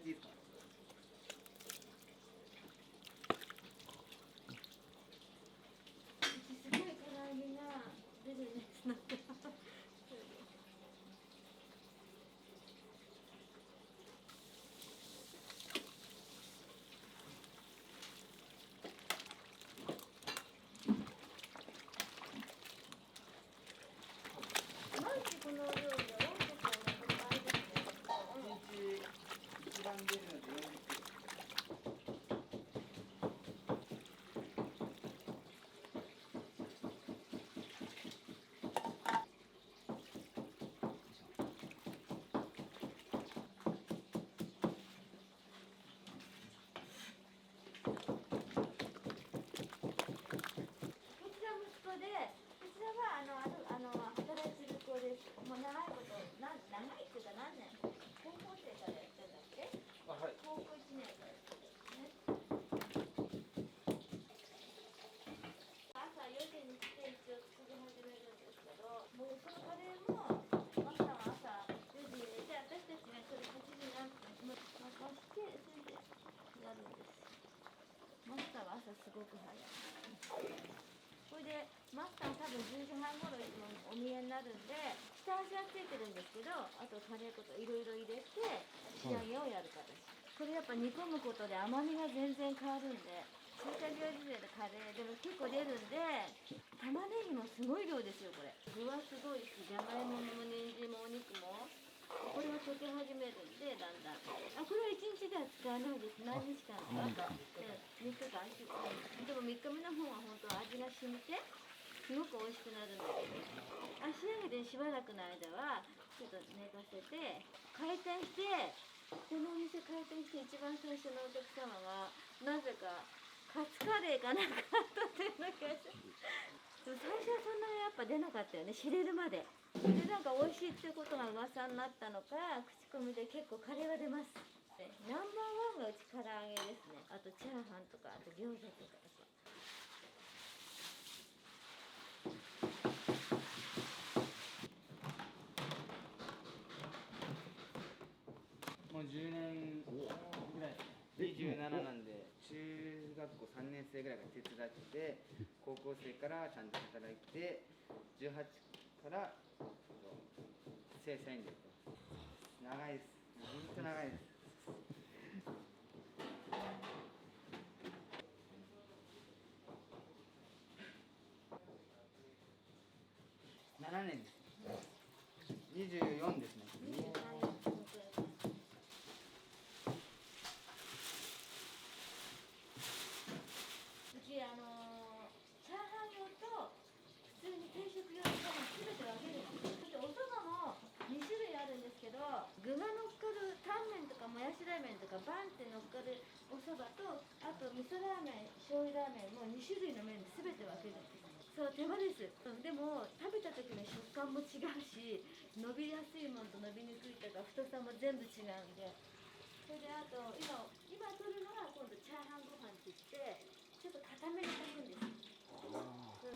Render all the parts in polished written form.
ていいですか？すごい唐揚げが出るんですなんか毎日このお料理は多いですよね。これ毎日ね。一番出るので40キロ。こちら息子で、こちらは働いてる子です。もう長いこと、長いっていうか何年？高校生からやってんだっけ？あ、はい。高校1年からやってるんですね。朝4時に来て一応作り始めるんですけど、もうそのカレーもマスターは朝4時に入れて、私たちが来る8時何分に沸かして、それでやるんです。マスターは朝すごく早い。これでマスター多分10時半頃いつもお見えになるんで、下味はついてるんですけど、あとカレー粉といろいろ入れて仕上げをやる形。これやっぱ煮込むことで甘みが全然変わるんで、中華料理でカレーでも結構出るんで、玉ねぎもすごい量ですよこれ。具はすごいし、じゃがいもも人参もお肉も。これは溶け始めるんで、だんだん。これは1日では使わないです。何日間か。3日間。でも3日目の方は本当味が染みて、すごく美味しくなるんですよ。仕上げてしばらくの間は、ちょっと寝かせて、開店して、このお店開店して一番最初のお客様が、なぜか、カツカレーかなんかあったっていうのが。最初はそんなにやっぱ出なかったよね、知れるまで。で、なんか美味しいってことが噂になったのか、口コミで結構カレーが出ます。ナンバーワンがうち唐揚げですね。あとチャーハンとか、あと餃子とか。もう10年ぐらい。27なんで、中学校3年生ぐらいから手伝って、高校生からちゃんと働いて、18から正社員でやってます。長いです。本当長いです。7年です。24ですね。うちチャーハン用と普通に定食用のチャーハンすべて分けるんです。そしてお蕎麦も2種類あるんですけど、具が乗っかるタンメンとかもやしラーメンとかバンって乗っかるお蕎麦と、あと味噌ラーメン、醤油ラーメンも2種類の麺ですべて分けるんです。そう、手間です。でも食べた時の食感も違うし、伸びやすいものと伸びにくいとか太さも全部違うんで。それであと今取るのは今度チャーハンご飯って言って、ちょっと固めに炊くんです。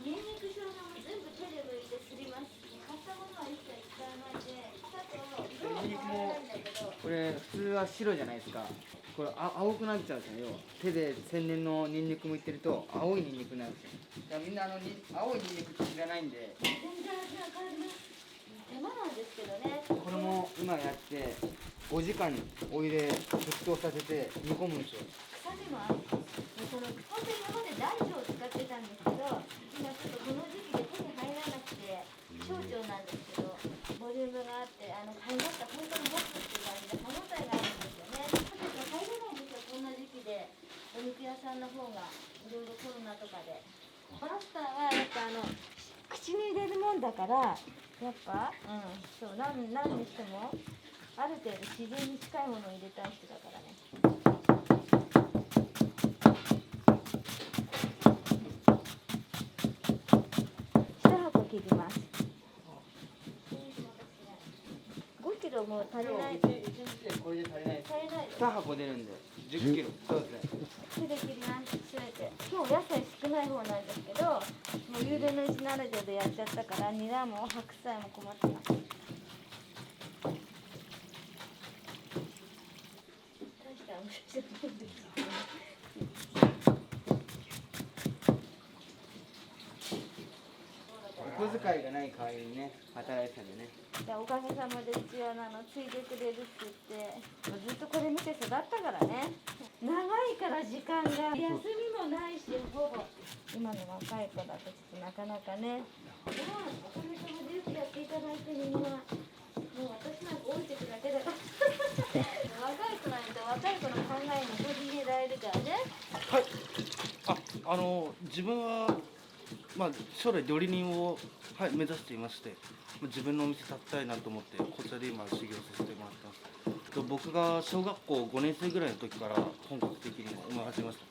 ニンニク生姜も全部手で剥いてすります。買ったものは一切使わないで、あと色は変わらないんだけど、これ普通は白じゃないですか。これ青くなっちゃうんですよ。要は手で千年のニンニク剥いてると青いニンニクになるんですよ。だからみんな青いニンニクって知らないんで、全然味が変わります。手間なんですけどね。これも今やって5時間お湯で沸騰させて煮込むんですよ。臭みもあるし、本当に今まで大豆を使ってたんですけど、今ちょっとこの時期で手に入らなくて小腸なんですけど、ボリュームがあって買いました。本当に持つっていう感じで歯応えがあるんですよね。入れないんですよ、こんな時期で。お肉屋さんの方がいろいろコロナとかで。マスターはやっぱ口に入れるもんだから、やっぱそう何にしてもある程度自然に近いものを入れたい人だからね。1箱切ります。5キロも足りない。1日でこれで足りないです。足りない。2箱出るんで10キロ。そうですね。手で切ります。すべて。今日お野菜少ない方なんですけど、もう茹でのうちなる程度やっちゃったから、ニラも白菜も困ってます。ら無理じゃないんですけどお小遣いがない代わりにね、働いてたんでね。でおかげさまでうちはついてくれるって言ってずっとこれ見て育ったからね。長いから時間が休みもないし、ほぼ今の若い子だとちょっとなかなかね。おかげさまでよくやっていただいて、みんなもう私なんか降りてくだけだから若い子なんて若い子の考えに取り入れられるからね。はい、自分は、将来料理人を、目指していまして、自分のお店立てたいなと思ってこちらで今修行させてもらってます。僕が小学校5年生ぐらいの時から本格的に思い始めました。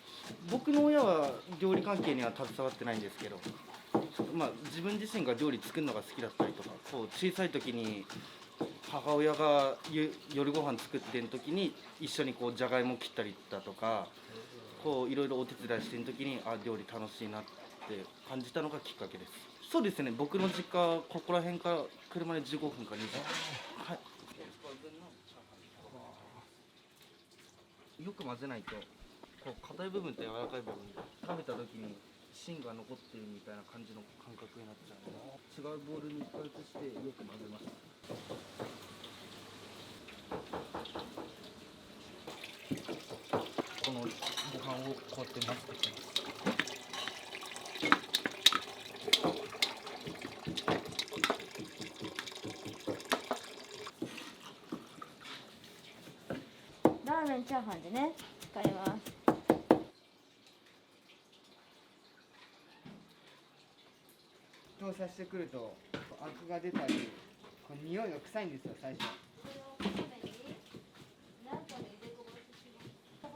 僕の親は料理関係には携わってないんですけど、自分自身が料理作るのが好きだったりとか、小さい時に母親が夜ご飯作ってる時に一緒にじゃがいも切ったりだとか、いろいろお手伝いしてる時に料理楽しいなって感じたのがきっかけです。そうですね、僕の実家ここら辺から車で15分か20分。はい。よく混ぜないと硬い部分と柔らかい部分で食べた時に芯が残ってるみたいな感じの感覚になっちゃうので、違うボウルに一回移してよく混ぜます。このご飯をこうやって混ぜていきます。ラーメンチャーハンでね、使います。沸騰させてくるとアクが出たり、匂いが臭いんですよ最初。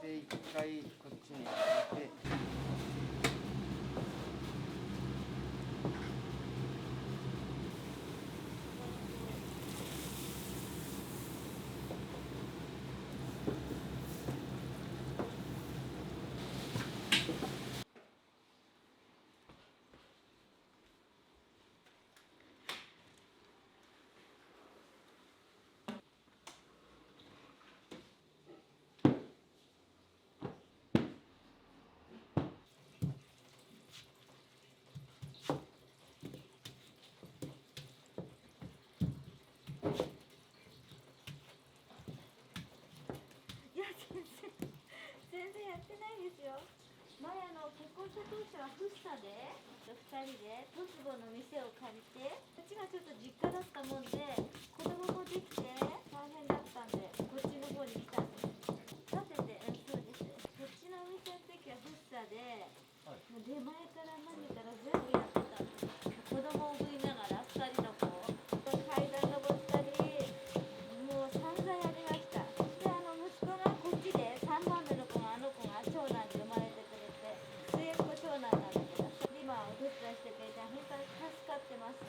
で一回こっちに入れて。全然やってないですよ。前結婚した当初は福生で2人で十坪の店を借りて、こっちがちょっと実家だったもんで子供もできて大変だったんでこっちの方に来たんです。建てて、そうです。こっちのお店の時は福生で、もう出前から何から全部やってたんです。子供を産みながら2人の子階段登ったりもう散々やりました。で息子がこっちで3番目の子が子が長男で生まれてくれて、末っ子長男なんだけど今はお手伝いしてくれて本当に助かってます。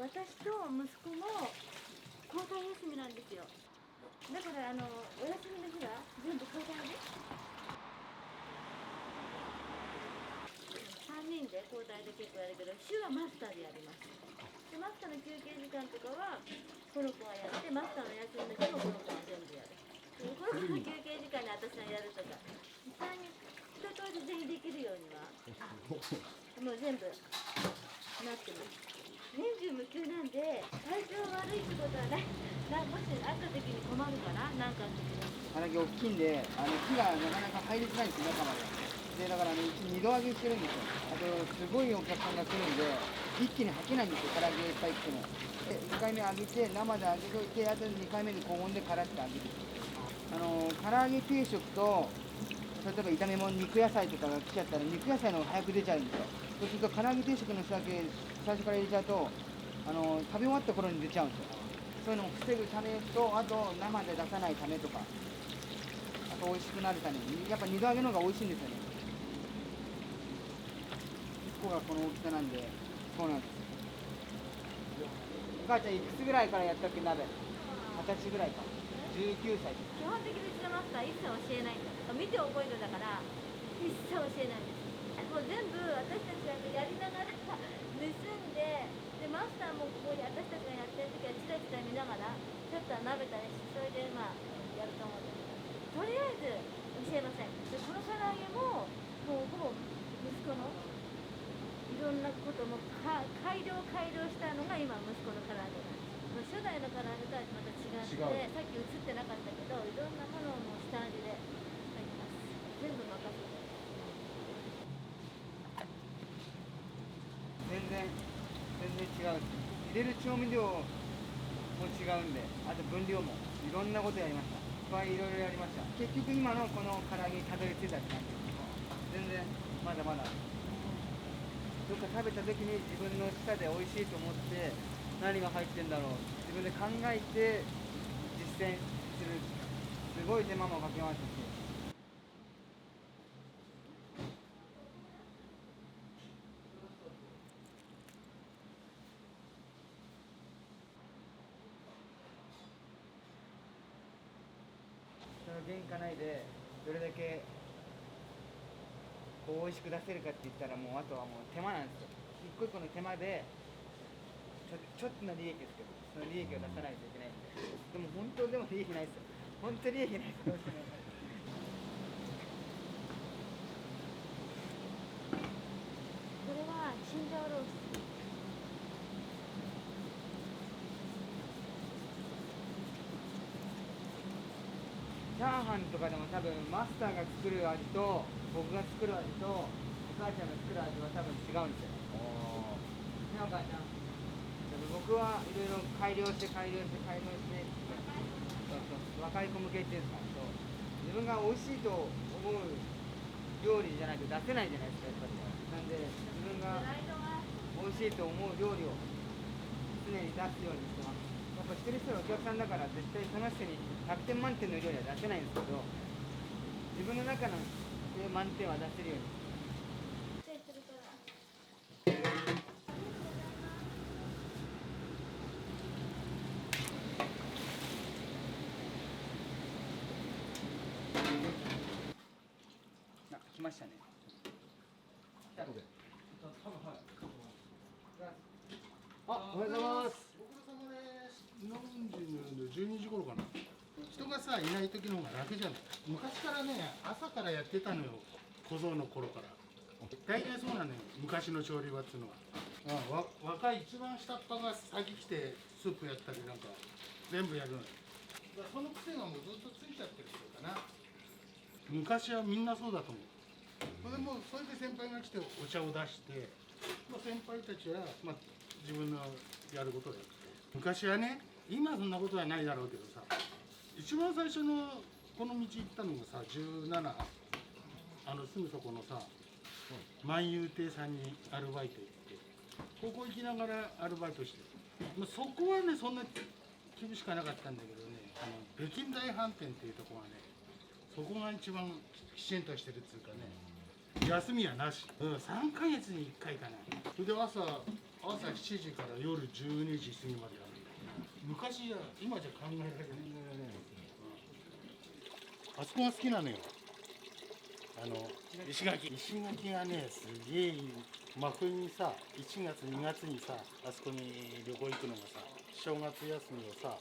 私と息子も交代休みなんですよ。だからお休みの日は全部交代で3人で交代で結構やるけど、週はマスターでやります。でマスターの休憩時間とかはこの子がやって、マスターの休みの日もこの子が全部やる。でこの子の休憩時間に私がやるとか、3人一通り全員できるようにはもう全部なってます。年中無休なんで体調悪いってことはない。もし会った時に困るかな、なんかの時に。唐揚げ大きいんで、火がなかなか入りづらいんですよ、中まで。で、だから2度揚げしてるんですよ。あと、すごいお客さんが来るんで、一気に吐けないんですよ、唐揚げいっぱい来ても。で、1回目揚げて、生で揚げといて、あと2回目に高温でカラッと揚げる。唐揚げ定食と例えば炒め物肉野菜とかが来ちゃったら肉野菜の方が早く出ちゃうんですよ。そうすると唐揚げ定食の仕分け最初から入れちゃうと食べ終わった頃に出ちゃうんですよ。そういうのを防ぐためと、あと生で出さないためとか、あと美味しくなるためにやっぱ二度揚げの方が美味しいんですよね。1個がこの大きさなんで。そうなんです。お母ちゃんいくつぐらいからやったっけ鍋？20歳ぐらいか。19歳。基本的にうちのマスター一切教えないんだ。見て覚えるだから一切教えないんです。もう全部私たちがやりながら盗んで、マスターもここに私たちがやってる時はチラチラ見ながらちょっと鍋たりして、それでやると思うんですけど、とりあえず教えません。でこの唐揚げももうほぼ息子のいろんなことも改良したのが今息子の唐揚げなんです。初代の唐揚げとはまた違って、さっき映ってなかったけど、いろんなものも下味で入ってます。全部任せて。全然違う。入れる調味料も違うんで、あと分量もいろんなことやりました。いろいろやりました。結局今のこの唐揚げにたどり着いたって感じですけど、全然まだまだどっか食べた時に自分の舌で美味しいと思って何が入ってんだろう、自分で考えて実践する。すごい手間もかけましたし。その原価内でどれだけこう美味しく出せるかって言ったら、もうあとはもう手間なんですよ。一個一個の手間でちょっとの利益ですけど、その利益を出さないといけないんで。でも本当でも利益ないですよ。本当利益ないです。どうしてもこれはチンジャオロース。チャーハンとかでも多分マスターが作る味と僕が作る味とお母ちゃんが作る味は多分違うんですよ。ね、お母ちゃん。僕はいろいろ改良してそうそう若い子向けっていうんですか、そう自分が美味しいと思う料理じゃないと出せないじゃないですか、やっぱり。なんで自分が美味しいと思う料理を常に出すようにしてます。やっぱ一人一人お客さんだから絶対その人に100点満点の料理は出せないんですけど、自分の中の満点は出せるように。来ましたね。おはようございます。ご苦労様です。12時頃かな。人がさいない時の方が楽じゃない。昔からね、朝からやってたのよ。小僧の頃から。大体そうなのよ。昔の調理場っていうのは。若い一番下っ端が先来てスープやったりなんか全部やるのよ。だからその癖がもうずっとついちゃってるっていうかな。昔はみんなそうだと思う。それで先輩が来てお茶を出して、先輩たちは、自分のやることをやって。昔はね、今そんなことはないだろうけどさ、一番最初のこの道行ったのがさ、17、すぐそこのさ、万有亭さんにアルバイト行って、高校行きながらアルバイトして、そこはね、そんな厳しくはなかったんだけどね、北京大飯店っていうところがね、そこが一番きちんとしてるっていうかね、休みはなし、3ヶ月に1回かな。それで朝7時から夜12時過ぎまでやる。昔や今じゃ考えられない。あそこが好きなのよ。石垣がね、すげえ真冬にさ、1月2月にさ、あそこに旅行行くのがさ、正月休みをさ、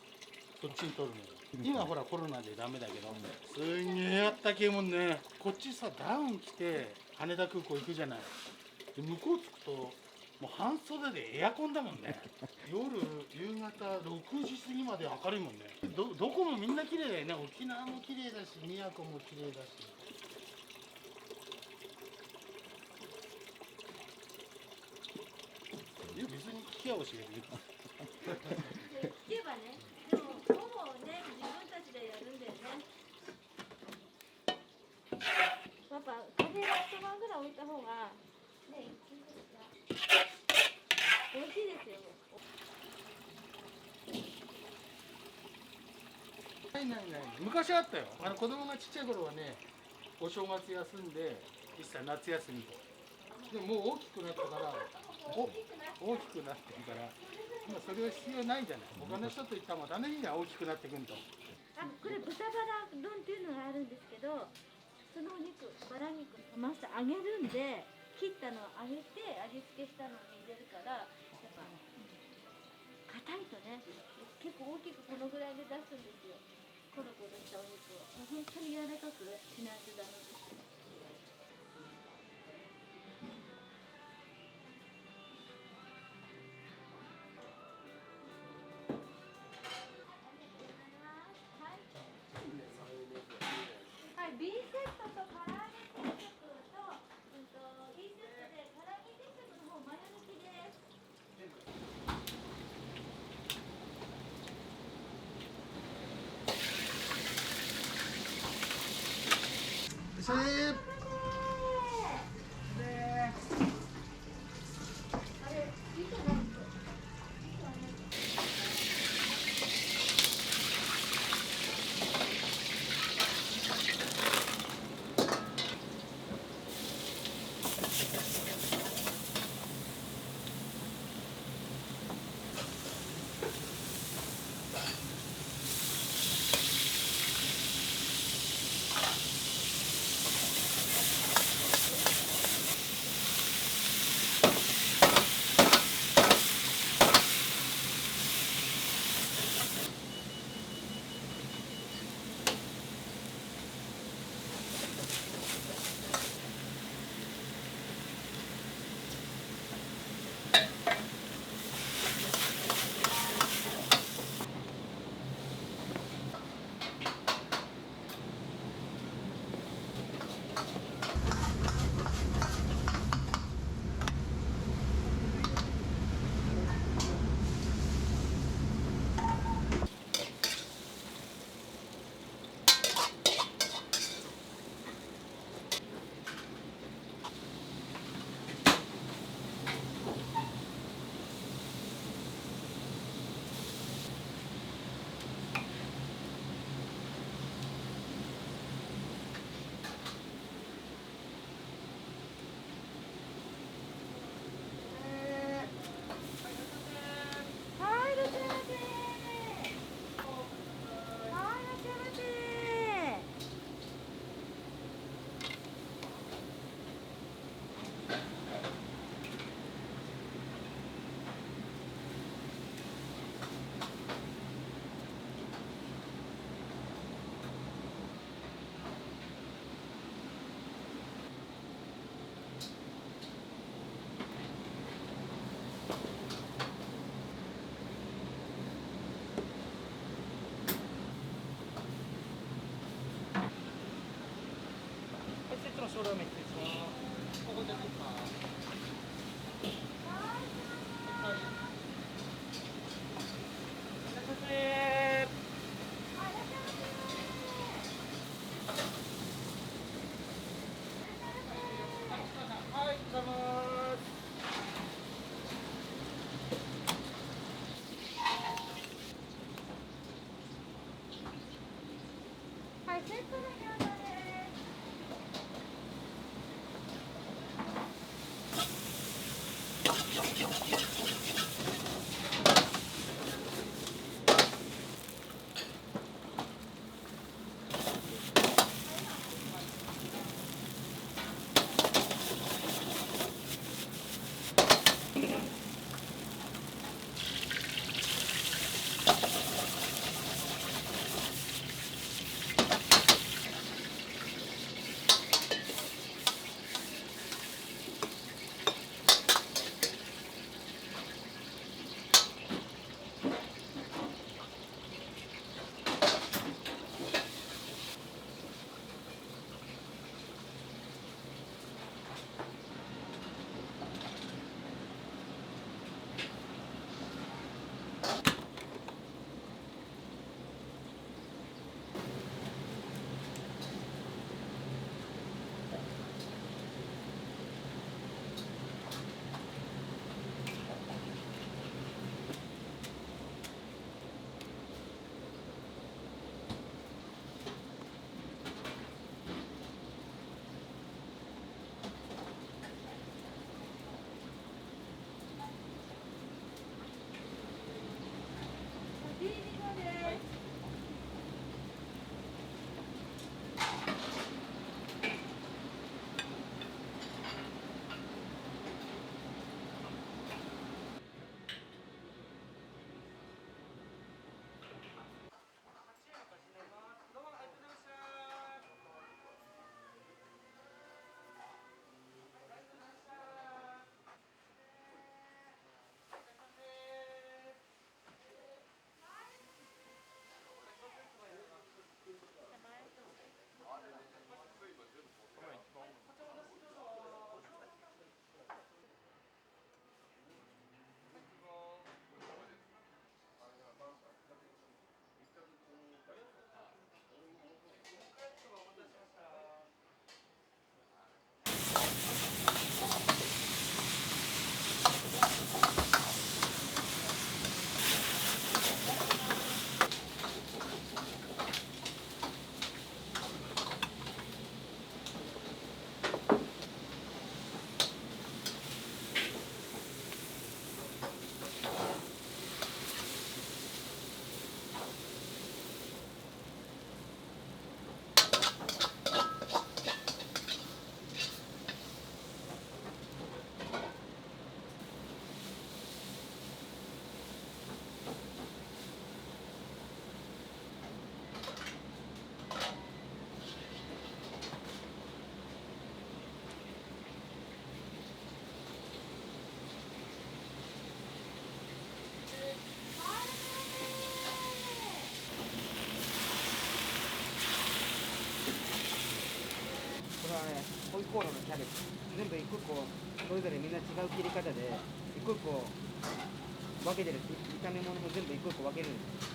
そっちに取るのよ。今ほらコロナでダメだけど、すんげえあったけえもんね。こっちさ、ダウン着て羽田空港行くじゃない。で向こう着くともう半袖でエアコンだもんね。夕方6時過ぎまで明るいもんね。どこもみんな綺麗だよね。沖縄も綺麗だし、宮古も綺麗だし。別に聞きゃ教えるよ。聞けばね、でもほぼね、自分たちでやるんだよね。ないないない。昔あったよ。子供がちっちゃい頃はね、お正月休んで、一切夏休みと。でももう大きくなったから、大きくなってるから、今それは必要ないじゃない。他の人と行ったらも楽しいじゃん、大きくなってくんと。これ豚バラ丼っていうのがあるんですけど、そのお肉、バラ肉まず揚げるんで、切ったのを揚げて味付けしたのに入れるから、やっぱ硬いとね、結構大きくこのぐらいで出すんですよ。コロコロしたお肉を本当に柔らかくしないとダメです。はい、B セットと唐揚げ定食と、B セットで唐揚げ定食の方丸抜きです。それはい、いらっしゃいませ。はい、いらっしゃいませ。セットの小ラーメン失礼します。ここでですか。いらっしゃいませ。はい、どうもー。はい、セットの餃子です。ね、ホイコーローのキャベツ、全部一個一個それぞれみんな違う切り方で一個一個分けてる。炒め物も全部一個一個分けるんです。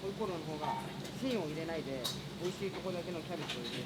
ホイコーローの方が芯を入れないで美味しいとこだけのキャベツを入れる。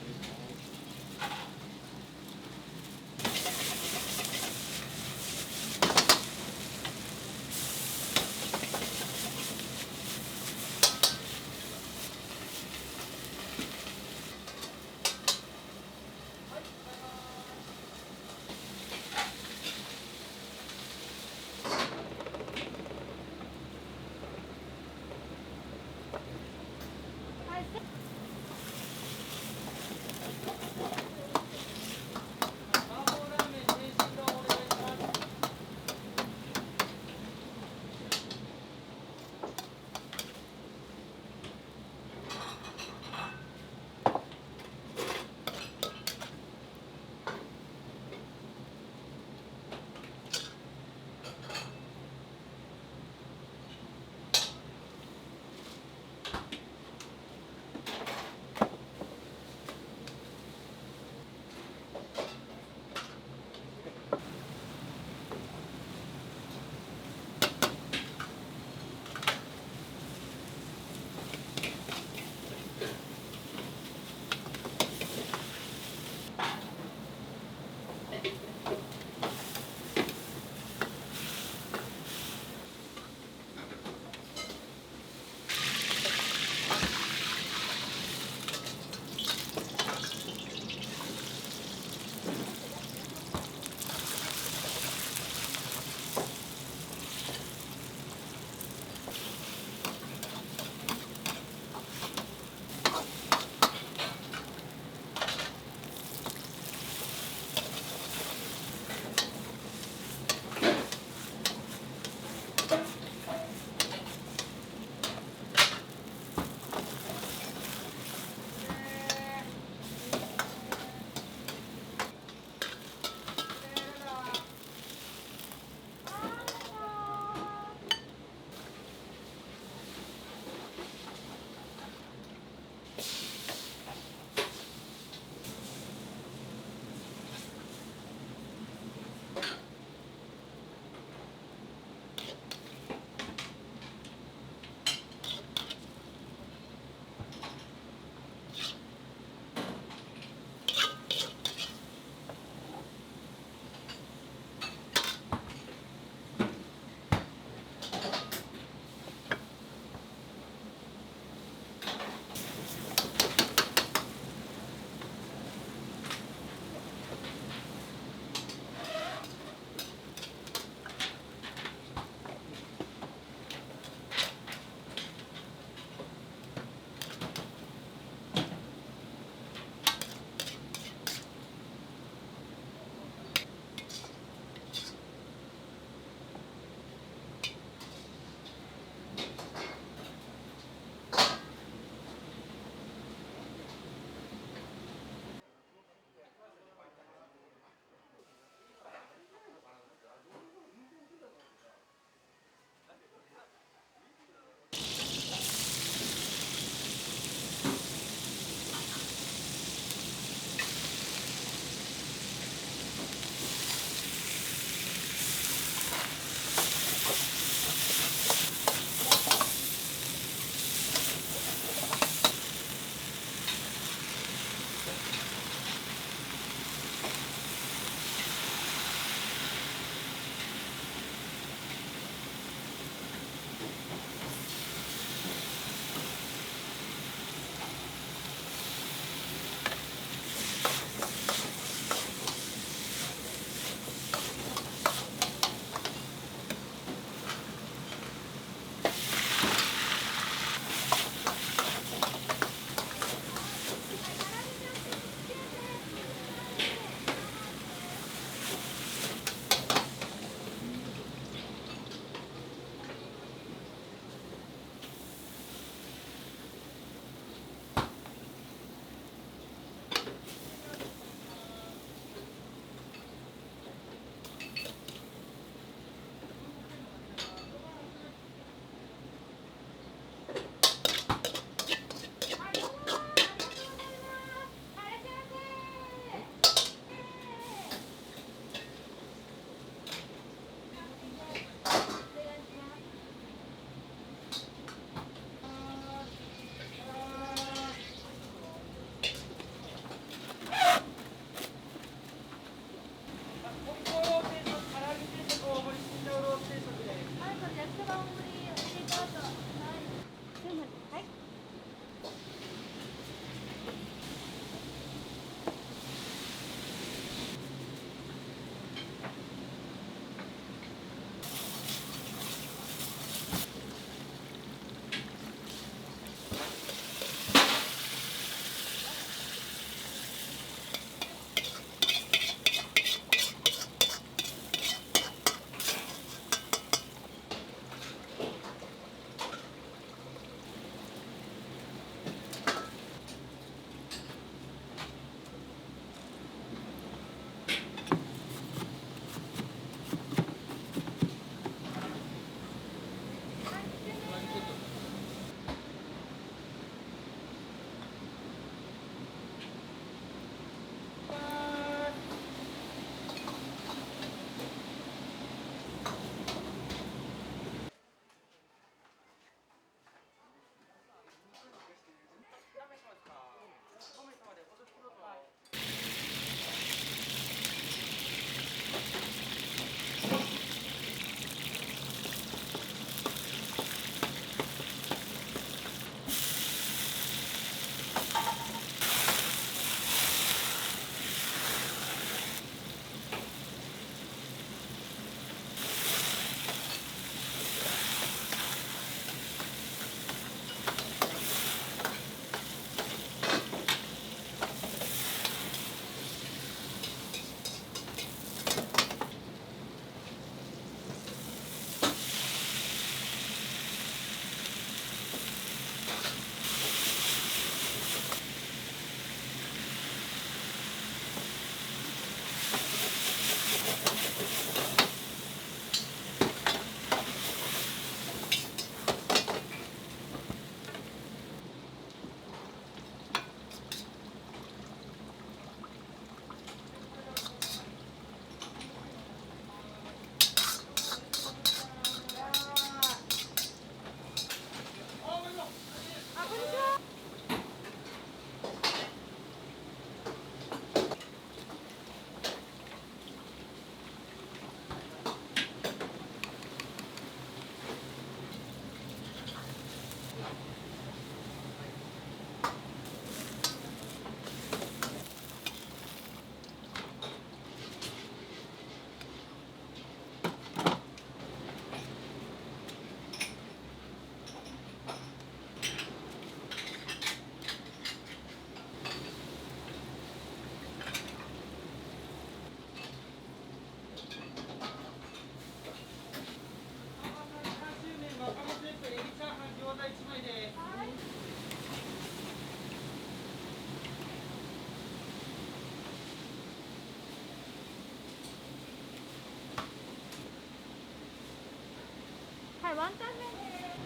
ワンタン麺です。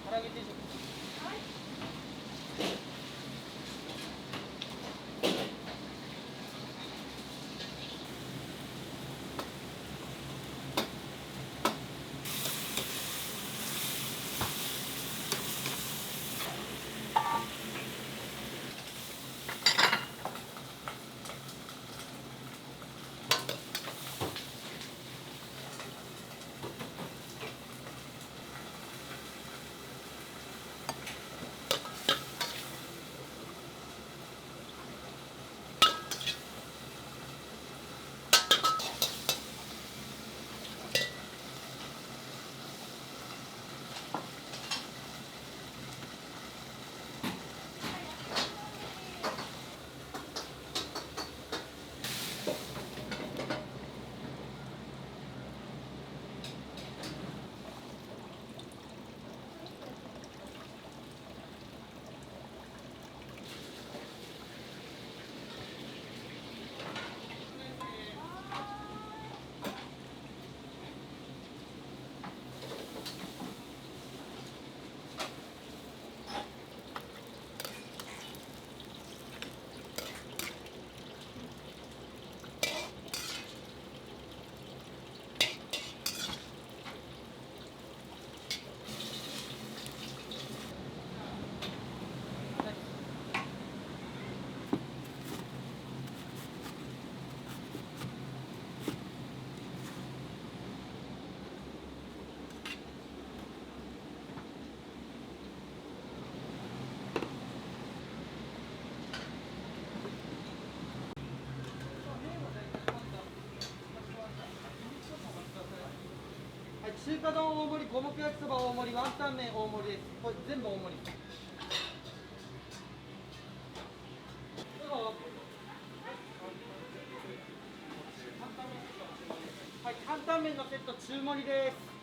唐揚げ定食。中華丼大盛り、五目焼きそば大盛り、ワンタン麺大盛りです。これ全部大盛り。はい、担々麺のセット中盛りです。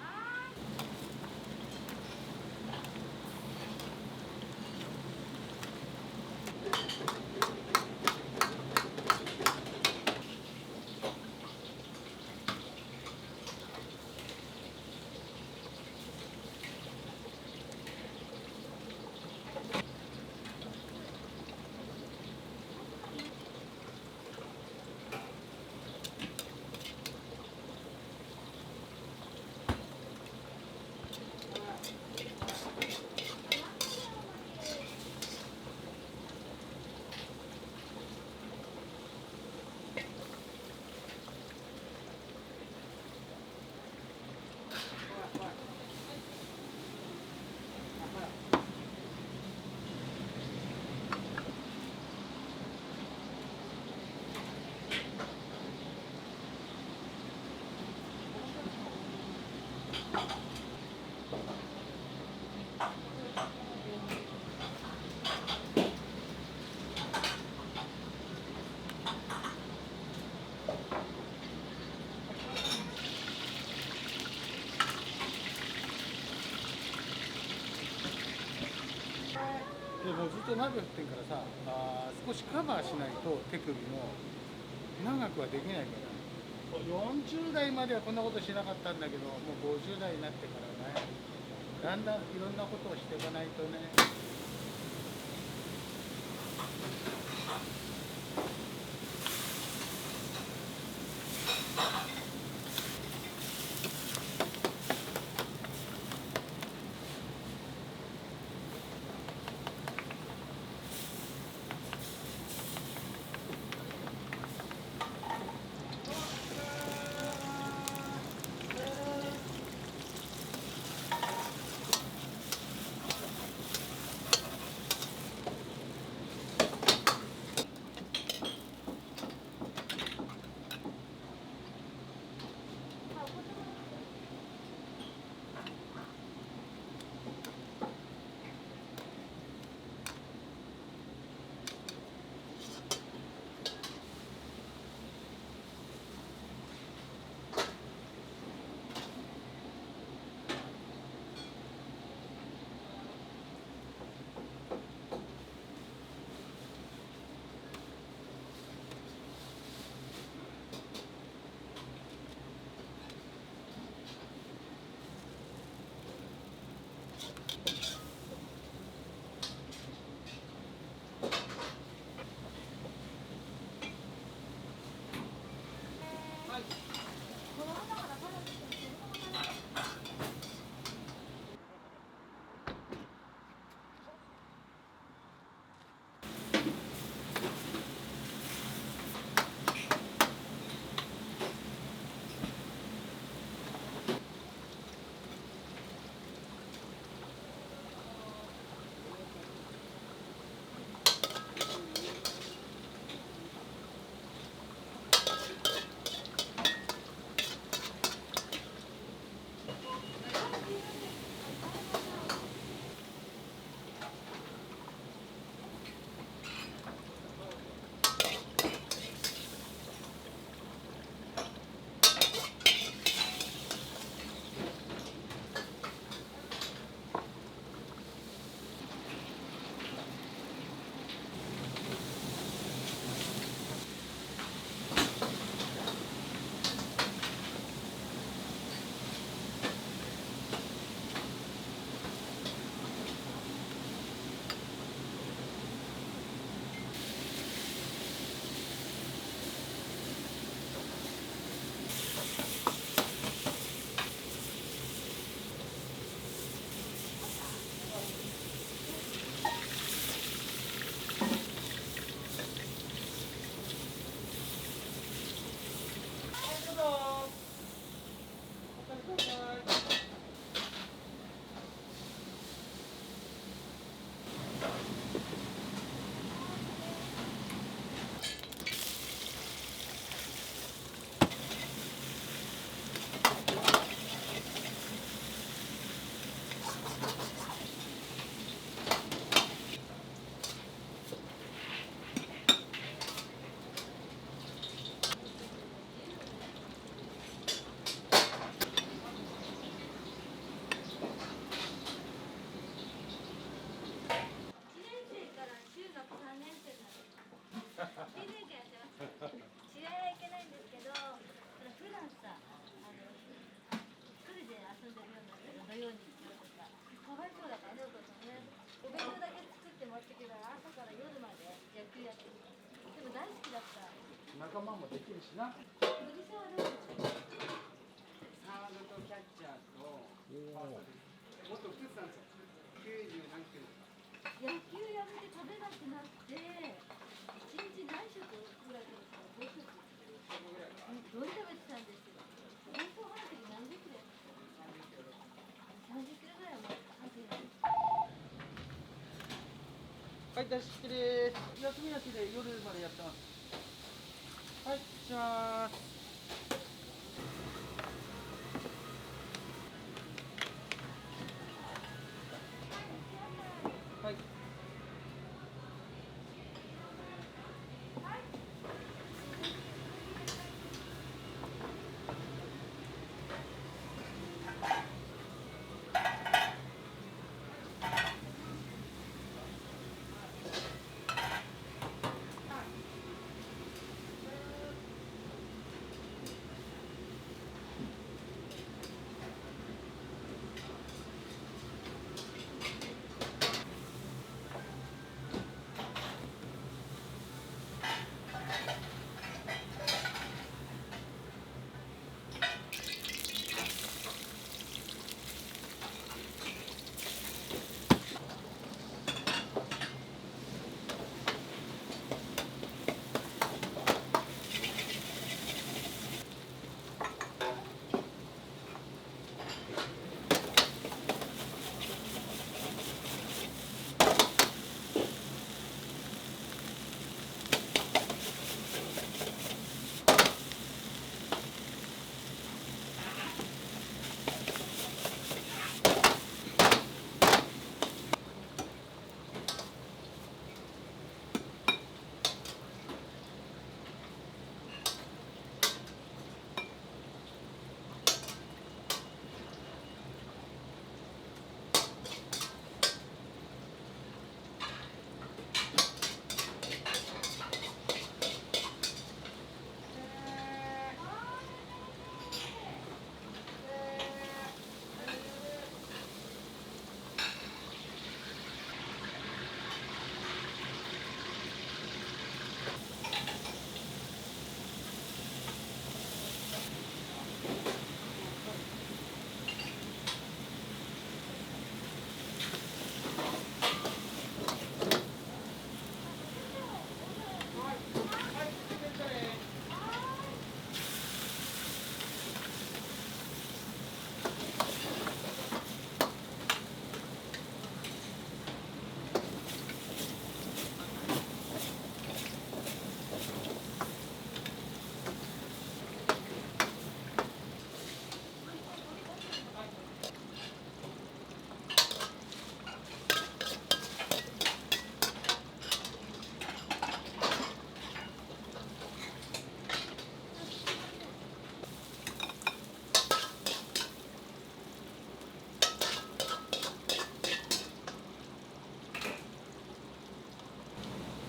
でもずっと鍋振ってんからさ、少しカバーしないと手首も長くはできないから。40代まではこんなことしなかったんだけど、もう50代になってからね、だんだんいろんなことをしていかないとね。仲間もできるしな。ポジションはどうですか？サードとキャッチャーともっと打ってたんですよ。90何キロ。野球やめて食べなくなって一日何食ぐらいですか？5食。どう食べてたんですか？本当はの時何十キロやった？30キロぐらいは走る。はい出し切れです。休みなしで夜までやってます。はいします。はい。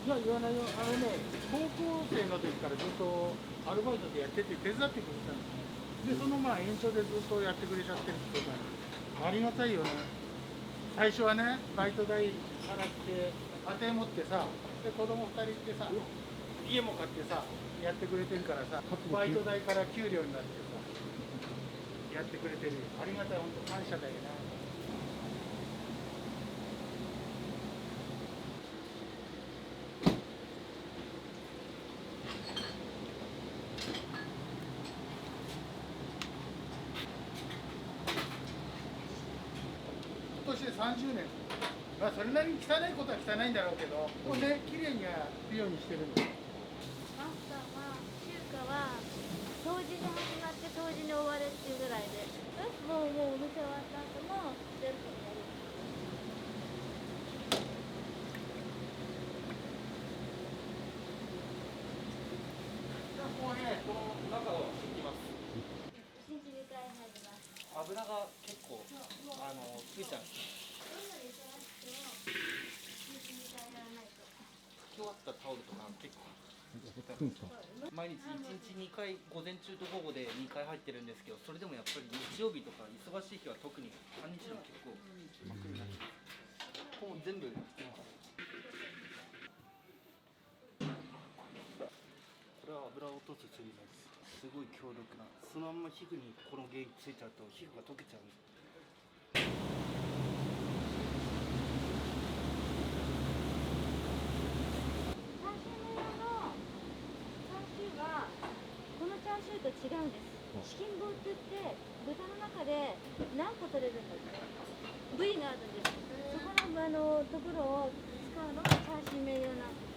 いや、言わないよ。高校生の時からずっとアルバイトでやってて手伝ってくれたんですね。で、その延長でずっとやってくれちゃってるってことなんで、ありがたいよね。最初はね、バイト代払って家庭持ってさ、で子供2人いてさ、家も買ってさやってくれてるからさ、バイト代から給料になってさやってくれてるよ。ありがたい、本当感謝だよね。今年で30年。まあそれなりに汚いことは汚いんだろうけど、もうね、綺麗にはするようにしてるんです。マスターは中華は掃除に始まって掃除に終わるっていうぐらいで、もうお店終わった後も全部やる。ここね、この中を敷きます。1日2回入ります。油が結構ついちゃうんです。どんなに忙しくても1日2回やらないと。拭き終わったタオルとか結構毎日1日2回、午前中と午後で2回入ってるんですけど、それでもやっぱり日曜日とか忙しい日は特に半日でも結構真っ黒になっちゃう。ここも全部拭きます。これは油を落とす釣りなんです。すごい強力な。そのまんま皮膚にこの原因ついちゃうと皮膚が溶けちゃうんです。チャーシューメ用のチャーシューはこのチャーシューと違うんです。チキンボーって言って豚の中で何個取れるんだって部位があるんです。そこのところを使うのがチャーシューメ用なんです。